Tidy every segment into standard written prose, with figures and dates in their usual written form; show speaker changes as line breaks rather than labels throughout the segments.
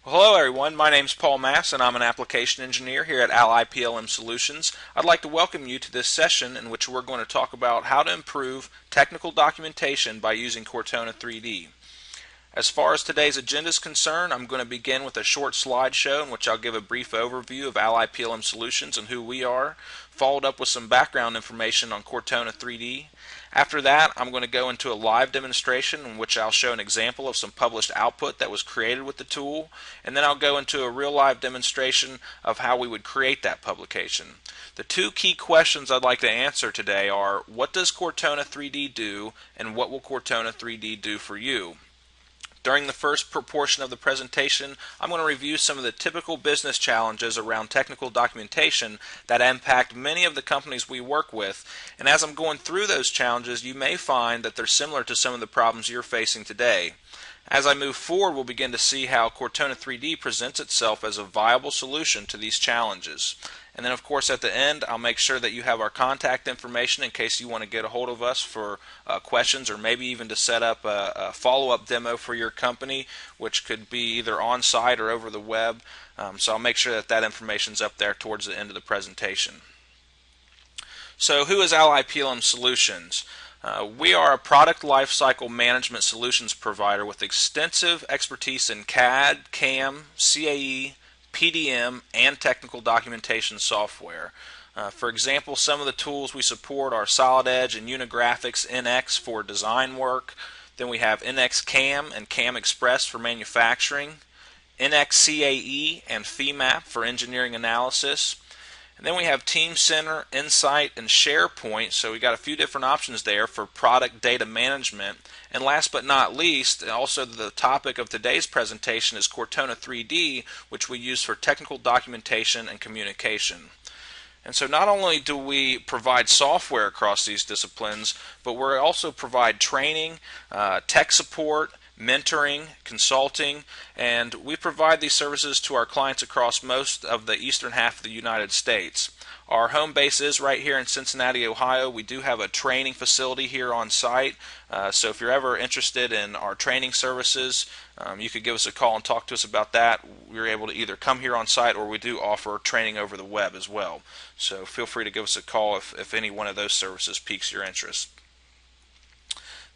Well, hello everyone, my name is Paul Mass and I'm an application engineer here at IPM Solutions. I'd like to welcome you to this session in which we're going to talk about how to improve technical documentation by using Cortona 3D. As far as today's agenda is concerned, I'm going to begin with a short slideshow in which I'll give a brief overview of IPM Solutions and who we are, followed up with some background information on Cortona 3D. After that, I'm going to go into a live demonstration in which I'll show an example of some published output that was created with the tool, and then I'll go into a real live demonstration of how we would create that publication. The two key questions I'd like to answer today are, what does Cortona 3D do, and what will Cortona 3D do for you? During the first portion of the presentation, I'm going to review some of the typical business challenges around technical documentation that impact many of the companies we work with. And as I'm going through those challenges, you may find that they're similar to some of the problems you're facing today. As I move forward, we'll begin to see how Cortona 3D presents itself as a viable solution to these challenges. And then, of course, at the end, I'll make sure that you have our contact information in case you want to get a hold of us for questions or maybe even to set up a follow-up demo for your company, which could be either on-site or over the web. So I'll make sure that that information is up there towards the end of the presentation. So who is IPM Solutions? We are a product lifecycle management solutions provider with extensive expertise in CAD, CAM, CAE, PDM, and technical documentation software. For example, some of the tools we support are Solid Edge and Unigraphics NX for design work. Then we have NX CAM and CAM Express for manufacturing, NX CAE and FEMAP for engineering analysis. And then we have Team Center, Insight, and SharePoint, so we got a few different options there for product data management. And last but not least, also the topic of today's presentation is Cortona 3D, which we use for technical documentation and communication. And so not only do we provide software across these disciplines, but we also provide training, tech support, mentoring, consulting, and we provide these services to our clients across most of the eastern half of the United States. Our home base is right here in Cincinnati, Ohio. We do have a training facility here on site, so if you're ever interested in our training services, you could give us a call and talk to us about that. We're able to either come here on site or we do offer training over the web as well. So feel free to give us a call if any one of those services piques your interest.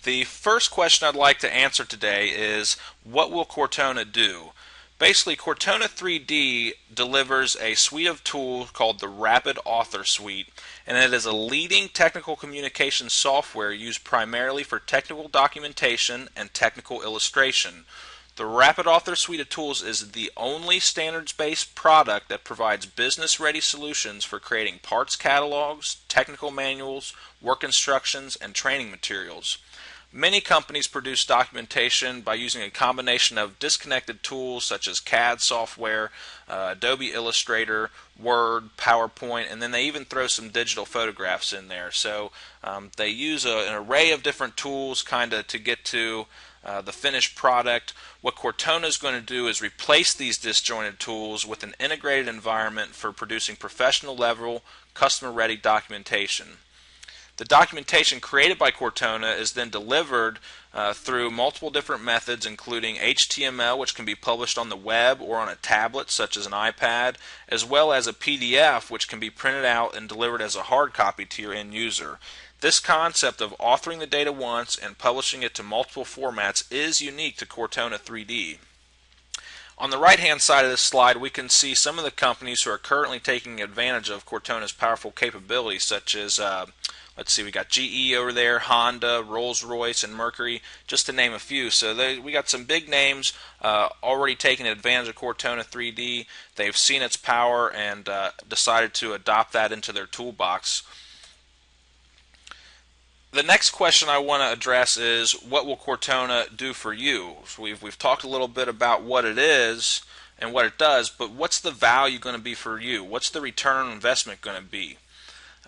The first question I'd like to answer today is, what will Cortona do? Basically, Cortona 3D delivers a suite of tools called the Rapid Author Suite, and it is a leading technical communication software used primarily for technical documentation and technical illustration. The Rapid Author Suite of tools is the only standards-based product that provides business-ready solutions for creating parts catalogs, technical manuals, work instructions, and training materials. Many companies produce documentation by using a combination of disconnected tools such as CAD software, Adobe Illustrator, Word, PowerPoint, and then they even throw some digital photographs in there. So they use an array of different tools kind of to get to the finished product. What Cortona is going to do is replace these disjointed tools with an integrated environment for producing professional level, customer ready documentation. The documentation created by Cortona is then delivered through multiple different methods, including HTML, which can be published on the web or on a tablet such as an iPad, as well as a PDF, which can be printed out and delivered as a hard copy to your end user. This concept of authoring the data once and publishing it to multiple formats is unique to Cortona 3D. On the right-hand side of this slide, we can see some of the companies who are currently taking advantage of Cortona's powerful capabilities, such as let's see, we got GE over there, Honda, Rolls-Royce, and Mercury, just to name a few. So we got some big names already taking advantage of Cortona 3D. They've seen its power and decided to adopt that into their toolbox. The next question I want to address is, what will Cortona do for you? So we've talked a little bit about what it is and what it does, but what's the value going to be for you? What's the return on investment going to be?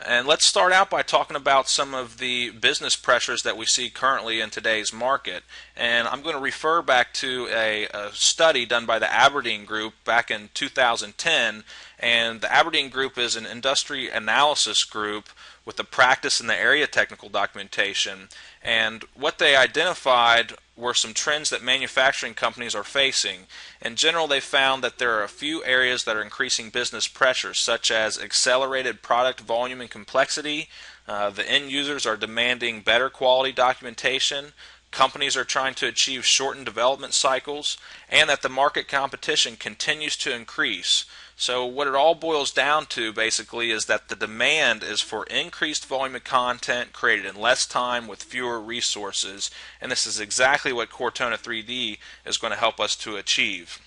And let's start out by talking about some of the business pressures that we see currently in today's market. And I'm going to refer back to a study done by the Aberdeen Group back in 2010. And the Aberdeen Group is an industry analysis group with a practice in the area of technical documentation. And what they identified were some trends that manufacturing companies are facing. In general, they found that there are a few areas that are increasing business pressures, such as accelerated product volume and complexity. The end users are demanding better quality documentation. Companies are trying to achieve shortened development cycles, and that the market competition continues to increase. So what it all boils down to basically is that the demand is for increased volume of content created in less time with fewer resources, and this is exactly what Cortona 3D is going to help us to achieve.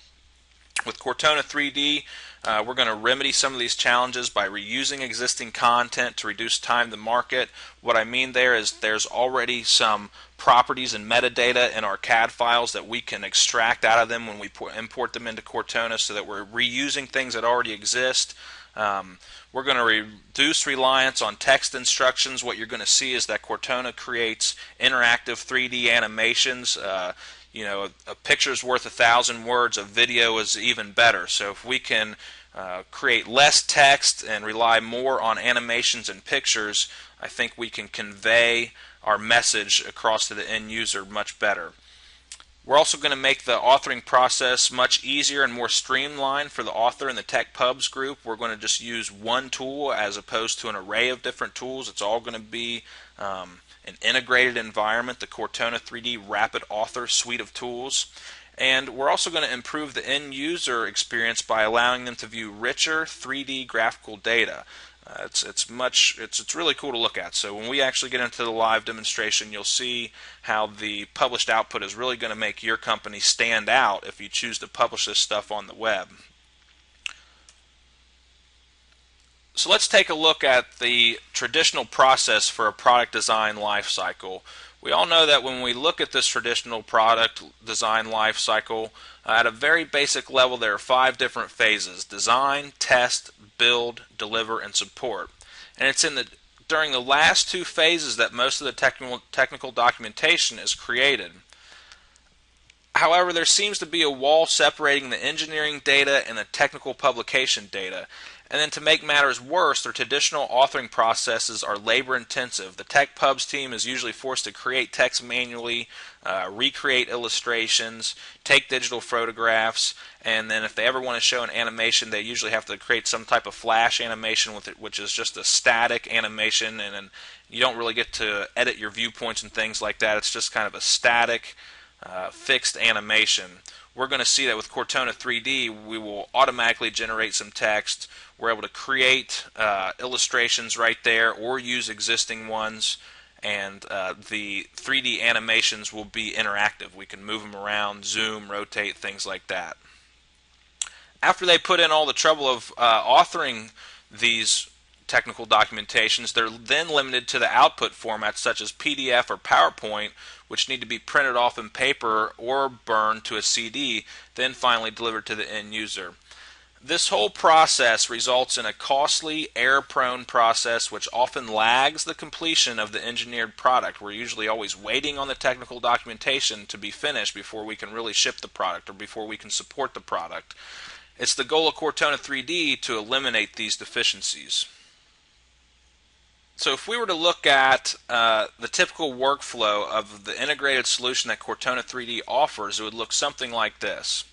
With Cortona 3D, we're going to remedy some of these challenges by reusing existing content to reduce time to market. What I mean there is there's already some properties and metadata in our CAD files that we can extract out of them when we import them into Cortona, so that we're reusing things that already exist. We're going to reduce reliance on text instructions. What you're going to see is that Cortona creates interactive 3D animations. A picture's worth 1,000 words. A video is even better. So if we can create less text and rely more on animations and pictures, I think we can convey our message across to the end user much better. We're also going to make the authoring process much easier and more streamlined for the author in the Tech Pubs group. We're going to just use one tool as opposed to an array of different tools. It's all going to be an integrated environment, the Cortona 3D Rapid Author suite of tools. And we're also going to improve the end user experience by allowing them to view richer 3D graphical data. It's really cool to look at. So when we actually get into the live demonstration, you'll see how the published output is really going to make your company stand out if you choose to publish this stuff on the web. So let's take a look at the traditional process for a product design lifecycle. We all know that when we look at this traditional product design lifecycle, at a very basic level, there are 5 different phases: design, test, build, deliver, and support. And it's during the last 2 phases that most of the technical documentation is created. However, there seems to be a wall separating the engineering data and the technical publication data. And then to make matters worse, their traditional authoring processes are labor intensive. The Tech Pubs team is usually forced to create text manually, recreate illustrations, take digital photographs, and then if they ever want to show an animation, they usually have to create some type of flash animation with it, which is just a static animation, and you don't really get to edit your viewpoints and things like that. It's just kind of a static, fixed animation. We're going to see that with Cortona 3D, we will automatically generate some text. We're able to create illustrations right there or use existing ones, and the 3D animations will be interactive. We can move them around, zoom, rotate, things like that. After they put in all the trouble of authoring these technical documentations, they're then limited to the output formats such as PDF or PowerPoint, which need to be printed off in paper or burned to a CD, then finally delivered to the end user. This whole process results in a costly, error-prone process which often lags the completion of the engineered product. We're usually always waiting on the technical documentation to be finished before we can really ship the product or before we can support the product. It's the goal of Cortona 3D to eliminate these deficiencies. So if we were to look at the typical workflow of the integrated solution that Cortona 3D offers, it would look something like this.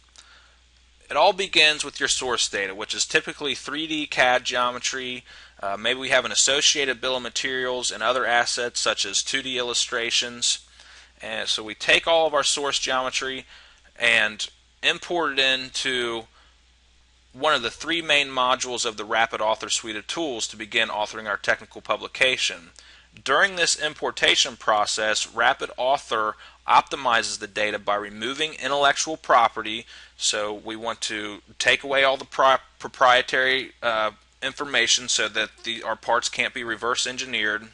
It all begins with your source data, which is typically 3D CAD geometry. Maybe we have an associated bill of materials and other assets such as 2D illustrations. And so we take all of our source geometry and import it into one of the 3 main modules of the Rapid Author suite of tools to begin authoring our technical publication. During this importation process, Rapid Author optimizes the data by removing intellectual property. So we want to take away all the proprietary information so that our parts can't be reverse engineered,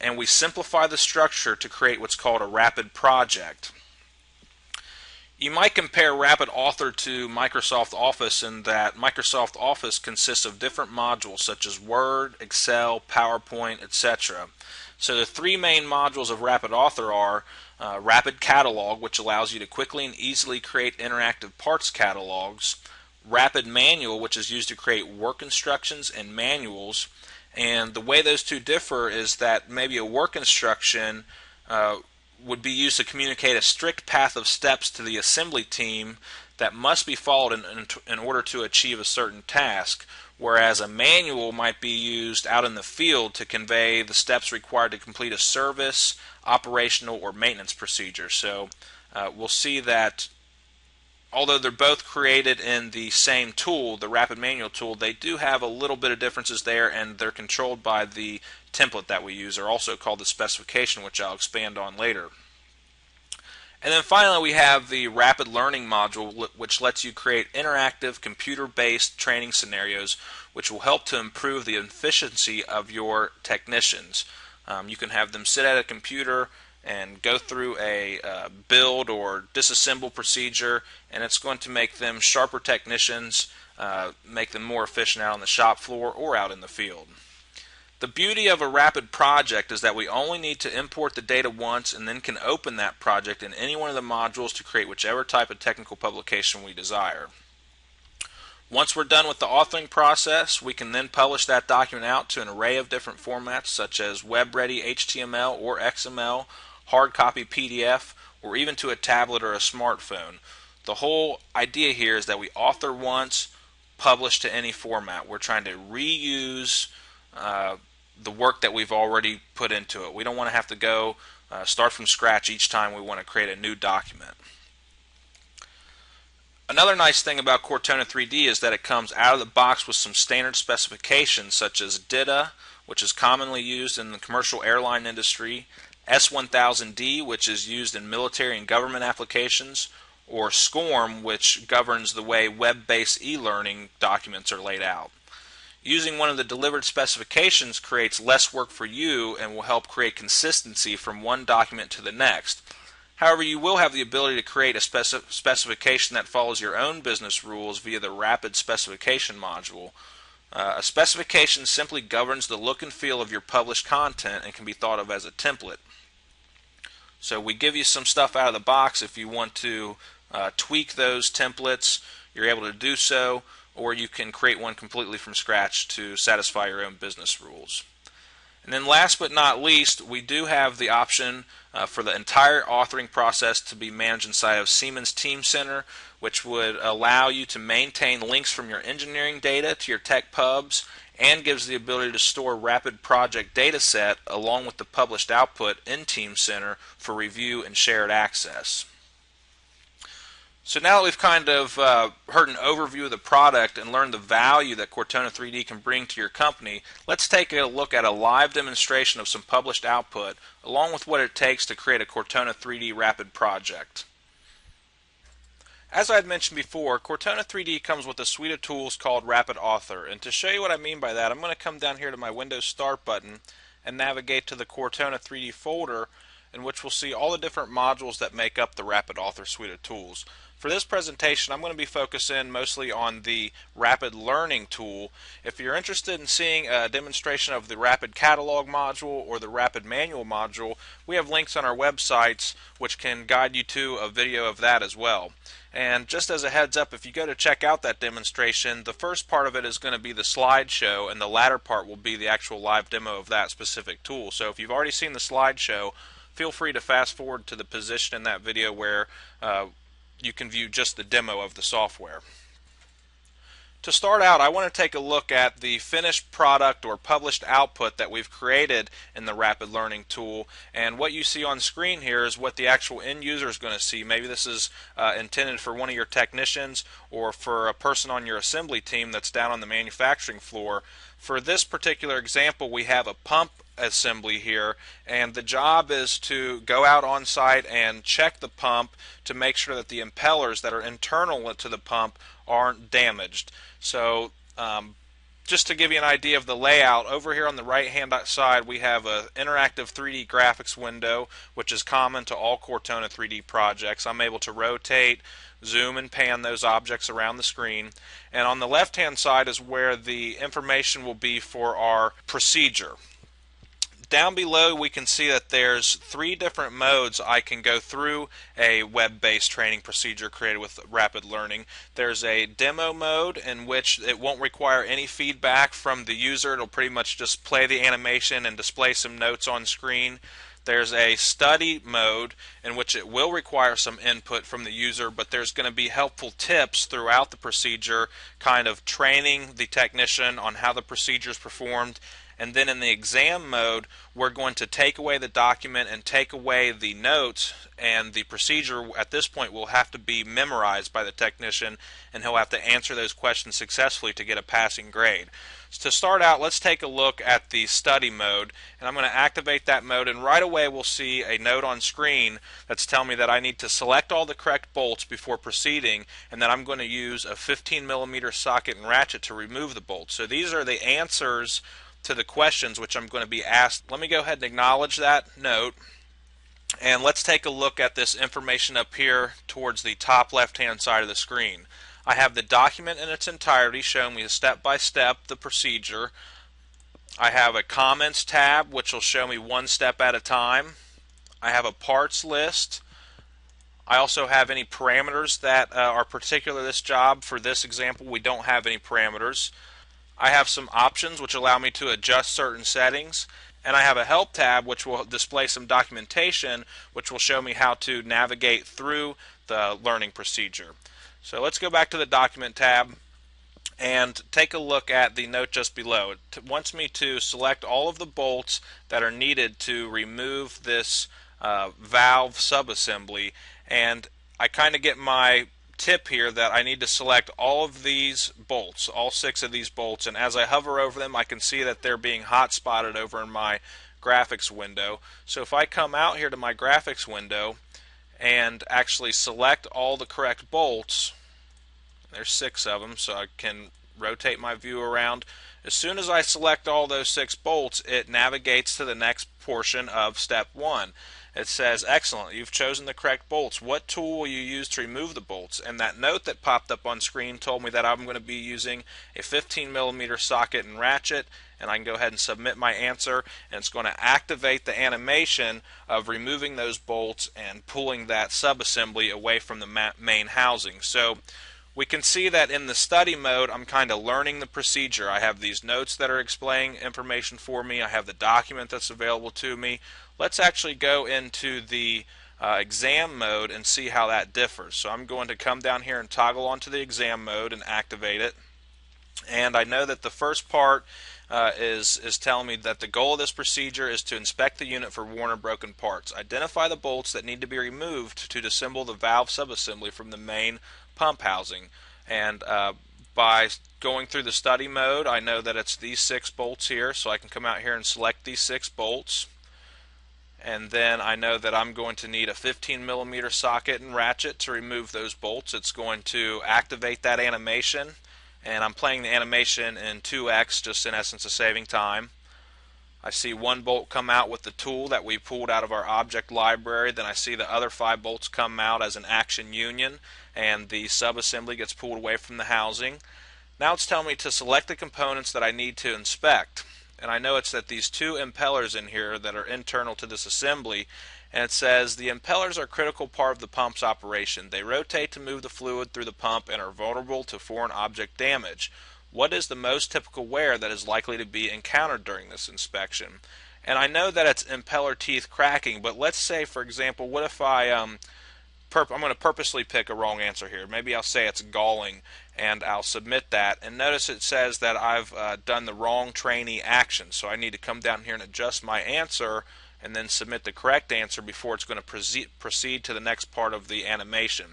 and we simplify the structure to create what's called a rapid project. You might compare Rapid Author to Microsoft Office in that Microsoft Office consists of different modules such as Word, Excel, PowerPoint, etc. So the 3 main modules of Rapid Author are Rapid Catalog, which allows you to quickly and easily create interactive parts catalogs, Rapid Manual, which is used to create work instructions and manuals, and the way those two differ is that maybe a work instruction would be used to communicate a strict path of steps to the assembly team that must be followed in order to achieve a certain task, whereas a manual might be used out in the field to convey the steps required to complete a service, operational, or maintenance procedure. So we'll see that although they're both created in the same tool, the Rapid Manual tool, they do have a little bit of differences there, and they're controlled by the template that we use, or also called the specification, which I'll expand on later. And then finally we have the Rapid Learning module, which lets you create interactive computer-based training scenarios which will help to improve the efficiency of your technicians. You can have them sit at a computer and go through a build or disassemble procedure, and it's going to make them sharper technicians, make them more efficient out on the shop floor or out in the field. The beauty of a rapid project is that we only need to import the data once and then can open that project in any one of the modules to create whichever type of technical publication we desire. Once we're done with the authoring process, we can then publish that document out to an array of different formats such as web-ready HTML or XML, hard copy PDF, or even to a tablet or a smartphone. The whole idea here is that we author once, publish to any format. We're trying to reuse the work that we've already put into it. We don't want to have to go start from scratch each time we want to create a new document. Another nice thing about Cortona 3D is that it comes out of the box with some standard specifications such as DITA, which is commonly used in the commercial airline industry, S1000D, which is used in military and government applications, or SCORM, which governs the way web-based e-learning documents are laid out. Using one of the delivered specifications creates less work for you and will help create consistency from one document to the next. However, you will have the ability to create a specification that follows your own business rules via the Rapid Specification module. A specification simply governs the look and feel of your published content and can be thought of as a template. So we give you some stuff out of the box. If you want to tweak those templates, you're able to do so, or you can create one completely from scratch to satisfy your own business rules. And then last but not least, we do have the option for the entire authoring process to be managed inside of Siemens Teamcenter, which would allow you to maintain links from your engineering data to your tech pubs and gives the ability to store rapid project data set along with the published output in Teamcenter for review and shared access. So now that we've kind of heard an overview of the product and learned the value that Cortona 3D can bring to your company, let's take a look at a live demonstration of some published output along with what it takes to create a Cortona 3D rapid project. As I had mentioned before, Cortona 3D comes with a suite of tools called Rapid Author, and to show you what I mean by that, I'm going to come down here to my Windows Start button and navigate to the Cortona 3D folder, in which we'll see all the different modules that make up the Rapid Author suite of tools. For this presentation, I'm going to be focusing mostly on the Rapid Learning tool. If you're interested in seeing a demonstration of the Rapid Catalog module or the Rapid Manual module, we have links on our websites which can guide you to a video of that as well. And just as a heads up, if you go to check out that demonstration, the first part of it is going to be the slideshow, and the latter part will be the actual live demo of that specific tool. So if you've already seen the slideshow, feel free to fast forward to the position in that video where you can view just the demo of the software. To start out, I want to take a look at the finished product or published output that we've created in the Rapid Learning tool, and what you see on screen here is what the actual end user is going to see. Maybe this is intended for one of your technicians or for a person on your assembly team that's down on the manufacturing floor. For this particular example, we have a pump assembly here, and the job is to go out on site and check the pump to make sure that the impellers that are internal to the pump aren't damaged. So just to give you an idea of the layout, over here on the right hand side we have an interactive 3D graphics window, which is common to all Cortona 3D projects. I'm able to rotate, zoom, and pan those objects around the screen. And on the left hand side is where the information will be for our procedure. Down below we can see that there's 3 different modes I can go through a web-based training procedure created with Rapid Learning. There's a demo mode in which it won't require any feedback from the user. It'll pretty much just play the animation and display some notes on screen. There's a study mode in which it will require some input from the user, but there's going to be helpful tips throughout the procedure, kind of training the technician on how the procedure is performed. And then in the exam mode, we're going to take away the document and take away the notes, and the procedure at this point will have to be memorized by the technician, and he'll have to answer those questions successfully to get a passing grade. So to start out, let's take a look at the study mode, and I'm going to activate that mode, and right away we'll see a note on screen that's telling me that I need to select all the correct bolts before proceeding, and that I'm going to use a 15mm socket and ratchet to remove the bolts. So these are the answers to the questions which I'm going to be asked. Let me go ahead and acknowledge that note, and let's take a look at this information up here towards the top left hand side of the screen. I have the document in its entirety showing me step by step the procedure. I have a comments tab which will show me one step at a time. I have a parts list. I also have any parameters that are particular to this job. For this example, we don't have any parameters. I have some options which allow me to adjust certain settings, and I have a help tab which will display some documentation which will show me how to navigate through the learning procedure. So let's go back to the document tab and take a look at the note just below. It wants me to select all of the bolts that are needed to remove this valve subassembly, and I kind of get my tip here that I need to select all of these bolts, all 6 of these bolts, and as I hover over them I can see that they're being hot spotted over in my graphics window. So if I come out here to my graphics window and actually select all the correct bolts, there's 6 of them, so I can rotate my view around. As soon as I select all those 6 bolts, it navigates to the next portion of step 1. It says, excellent, you've chosen the correct bolts. What tool will you use to remove the bolts? And that note that popped up on screen told me that I'm going to be using a 15mm socket and ratchet, and I can go ahead and submit my answer, and it's going to activate the animation of removing those bolts and pulling that subassembly away from the main housing. So we can see that in the study mode I'm kind of learning the procedure. I have these notes that are explaining information for me. I have the document that's available to me. Let's actually go into the exam mode and see how that differs. So I'm going to come down here and toggle onto the exam mode and activate it. And I know that the first part is telling me that the goal of this procedure is to inspect the unit for worn or broken parts. Identify the bolts that need to be removed to disassemble the valve subassembly from the main pump housing. And by going through the study mode, I know that it's these 6 bolts here, so I can come out here and select these 6 bolts. And then I know that I'm going to need a 15mm socket and ratchet to remove those bolts. It's going to activate that animation, and I'm playing the animation in 2x, just in essence of saving time. I see 1 bolt come out with the tool that we pulled out of our object library. Then I see the other 5 bolts come out as an action union, and the subassembly gets pulled away from the housing. Now it's telling me to select the components that I need to inspect. And I know it's that these 2 impellers in here that are internal to this assembly, and it says the impellers are a critical part of the pump's operation. They rotate to move the fluid through the pump and are vulnerable to foreign object damage. What is the most typical wear that is likely to be encountered during this inspection? And I know that it's impeller teeth cracking, but let's say, for example, what if I'm going to purposely pick a wrong answer here. Maybe I'll say it's galling, and I'll submit that. And notice it says that I've done the wrong trainee action, so I need to come down here and adjust my answer and then submit the correct answer before it's going to proceed to the next part of the animation.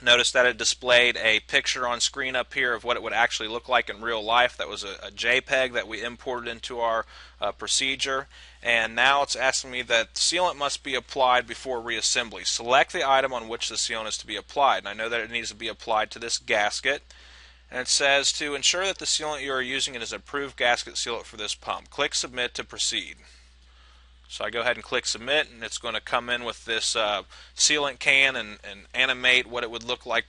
Notice that it displayed a picture on screen up here of what it would actually look like in real life. That was a JPEG that we imported into our procedure. And now it's asking me that sealant must be applied before reassembly. Select the item on which the sealant is to be applied. And I know that it needs to be applied to this gasket. And it says to ensure that the sealant you are using is approved gasket sealant for this pump. Click Submit to proceed. So I go ahead and click Submit, and it's going to come in with this sealant can and animate what it would look like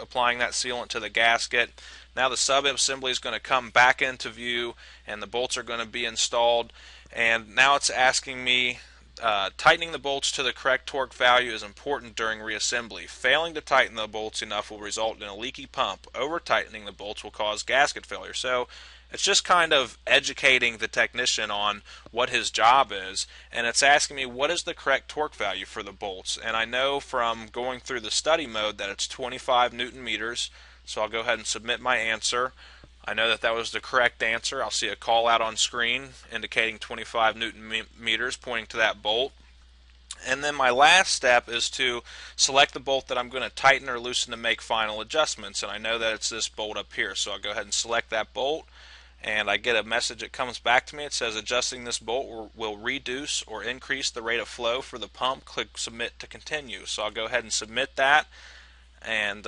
applying that sealant to the gasket. Now the sub-assembly is going to come back into view, and the bolts are going to be installed. And now it's asking me tightening the bolts to the correct torque value is important during reassembly. Failing to tighten the bolts enough will result in a leaky pump. Over tightening the bolts will cause gasket failure. So it's just kind of educating the technician on what his job is, and it's asking me what is the correct torque value for the bolts. And I know from going through the study mode that it's 25 Newton meters, so I'll go ahead and submit my answer. I know that that was the correct answer. I'll see a call out on screen indicating 25 Newton meters pointing to that bolt. And then my last step is to select the bolt that I'm going to tighten or loosen to make final adjustments. And I know that it's this bolt up here, so I'll go ahead and select that bolt. And I get a message that comes back to me. It says adjusting this bolt will reduce or increase the rate of flow for the pump. Click submit to continue. So I'll go ahead and submit that. And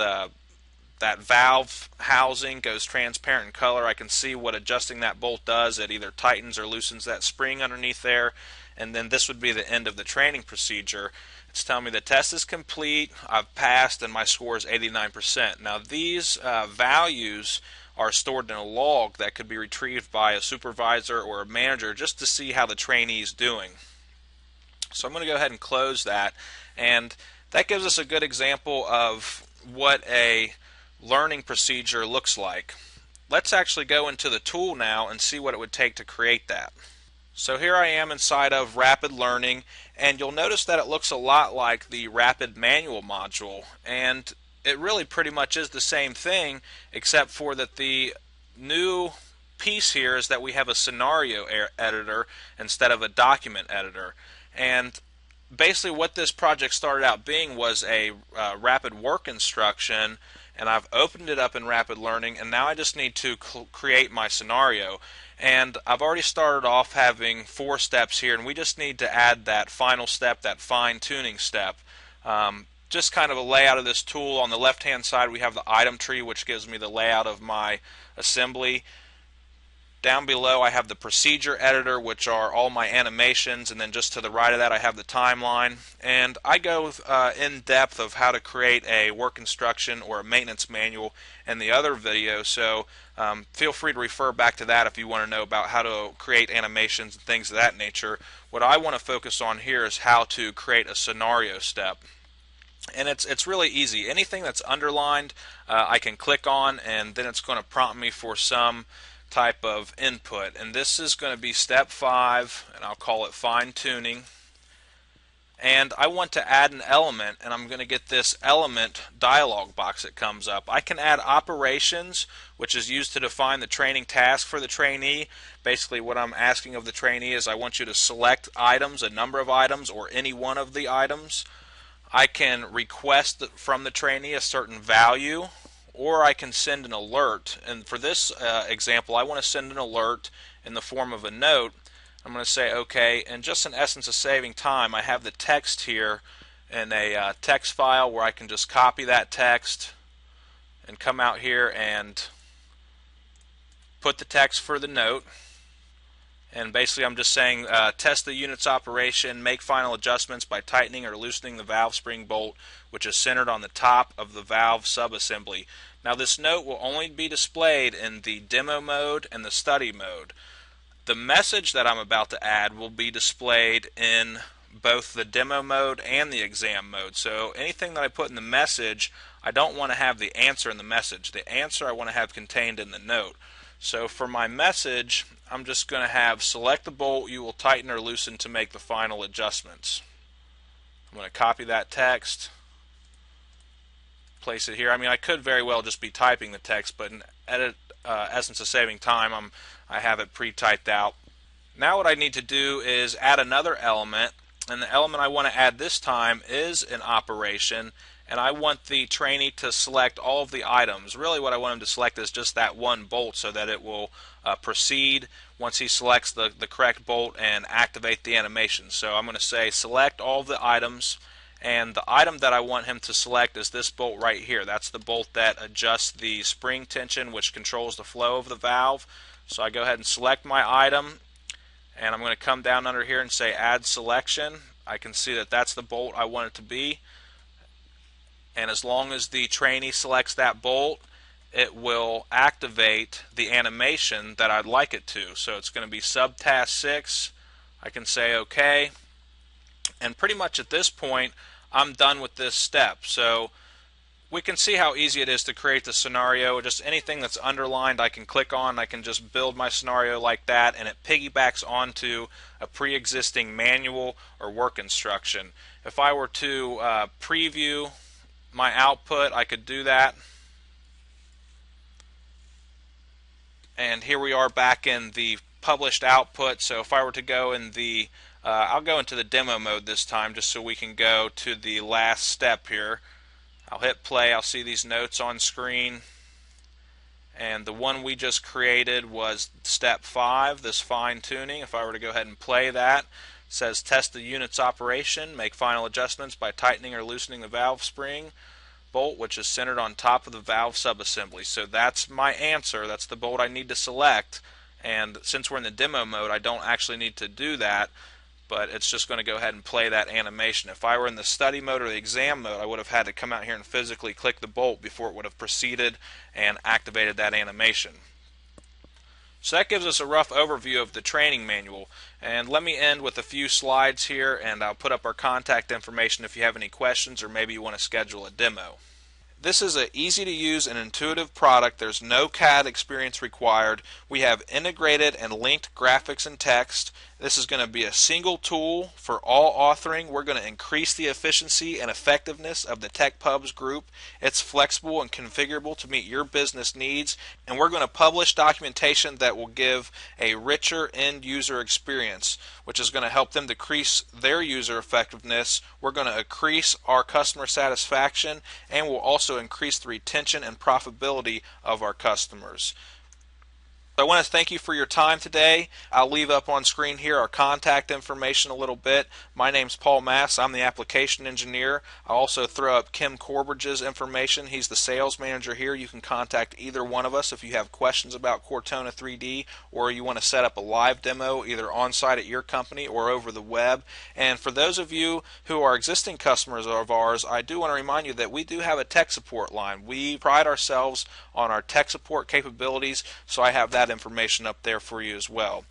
that valve housing goes transparent in color. I can see what adjusting that bolt does. It either tightens or loosens that spring underneath there. And then this would be the end of the training procedure. It's telling me the test is complete, I've passed, and my score is 89%. Now these values are stored in a log that could be retrieved by a supervisor or a manager just to see how the trainee is doing. So I'm going to go ahead and close that, and that gives us a good example of what a learning procedure looks like. Let's actually go into the tool now and see what it would take to create that. So here I am inside of RapidLearning, and you'll notice that it looks a lot like the Rapid Manual module, and it really pretty much is the same thing, except for that the new piece here is that we have a scenario editor instead of a document editor. And basically what this project started out being was a rapid work instruction, and I've opened it up in RapidLearning, and now I just need to create my scenario. And I've already started off having 4 steps here, and we just need to add that final step, that fine-tuning step. Just kind of a layout of this tool. On the left-hand side we have the item tree, which gives me the layout of my assembly. Down below I have the procedure editor, which are all my animations, and then just to the right of that I have the timeline. And I go in depth of how to create a work instruction or a maintenance manual in the other video, so feel free to refer back to that if you want to know about how to create animations and things of that nature. What I want to focus on here is how to create a scenario step. And it's really easy. Anything that's underlined I can click on, and then it's going to prompt me for some type of input. And this is going to be step 5, and I'll call it fine-tuning. And I want to add an element, and I'm going to get this element dialog box that comes up. I can add operations, which is used to define the training task for the trainee. Basically what I'm asking of the trainee is I want you to select items, a number of items, or any one of the items. I can request from the trainee a certain value, or I can send an alert. And for this example, I want to send an alert in the form of a note. I'm going to say OK, and just in essence of saving time, I have the text here in a text file where I can just copy that text and come out here and put the text for the note. And basically I'm just saying test the unit's operation, make final adjustments by tightening or loosening the valve spring bolt, which is centered on the top of the valve subassembly. Now this note will only be displayed in the demo mode and the study mode. The message that I'm about to add will be displayed in both the demo mode and the exam mode. So anything that I put in the message, I don't want to have the answer in the message. The answer I want to have contained in the note. So for my message, I'm just going to have select the bolt you will tighten or loosen to make the final adjustments. I'm going to copy that text, place it here. I mean, I could very well just be typing the text, but in essence of saving time, I have it pre-typed out. Now what I need to do is add another element, and the element I want to add this time is an operation, and I want the trainee to select all of the items. Really what I want him to select is just that one bolt so that it will proceed once he selects the correct bolt and activate the animation. So I'm going to say select all of the items, and the item that I want him to select is this bolt right here. That's the bolt that adjusts the spring tension, which controls the flow of the valve. So I go ahead and select my item, and I'm going to come down under here and say add selection. I can see that that's the bolt I want it to be, and as long as the trainee selects that bolt, it will activate the animation that I'd like it to. So it's going to be subtask 6. I can say OK, And pretty much at this point, I'm done with this step. So we can see how easy it is to create the scenario. Just anything that's underlined I can click on. I can just build my scenario like that, and it piggybacks onto a pre-existing manual or work instruction. If I were to preview my output, I could do that. And here we are back in the published output. So if I were to go in the I'll go into the demo mode this time just so we can go to the last step here. I'll hit play. I'll see these notes on screen, and the one we just created was step 5, this fine tuning. If I were to go ahead and play that, it says test the unit's operation, make final adjustments by tightening or loosening the valve spring bolt, which is centered on top of the valve subassembly. So that's my answer. That's the bolt I need to select, and since we're in the demo mode, I don't actually need to do that, but it's just going to go ahead and play that animation. If I were in the study mode or the exam mode, I would have had to come out here and physically click the bolt before it would have proceeded and activated that animation. So that gives us a rough overview of the training manual. And let me end with a few slides here, and I'll put up our contact information if you have any questions or maybe you want to schedule a demo. This is an easy to use and intuitive product. There's no CAD experience required. We have integrated and linked graphics and text. This is going to be a single tool for all authoring. We're going to increase the efficiency and effectiveness of the TechPubs group. It's flexible and configurable to meet your business needs, and we're going to publish documentation that will give a richer end user experience, which is going to help them decrease their user effectiveness. We're going to increase our customer satisfaction, and we'll also increase the retention and profitability of our customers. I want to thank you for your time today. I'll leave up on screen here our contact information a little bit. My name's Paul Mass. I'm the application engineer. I'll also throw up Kim Corbridge's information. He's the sales manager here. You can contact either one of us if you have questions about Cortona 3D, or you want to set up a live demo either on site at your company or over the web. And for those of you who are existing customers of ours, I do want to remind you that we do have a tech support line. We pride ourselves on our tech support capabilities, so I have that information up there for you as well.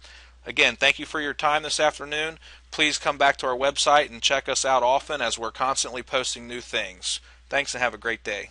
Again, thank you for your time this afternoon. Please come back to our website and check us out often, as we're constantly posting new things. Thanks and have a great day.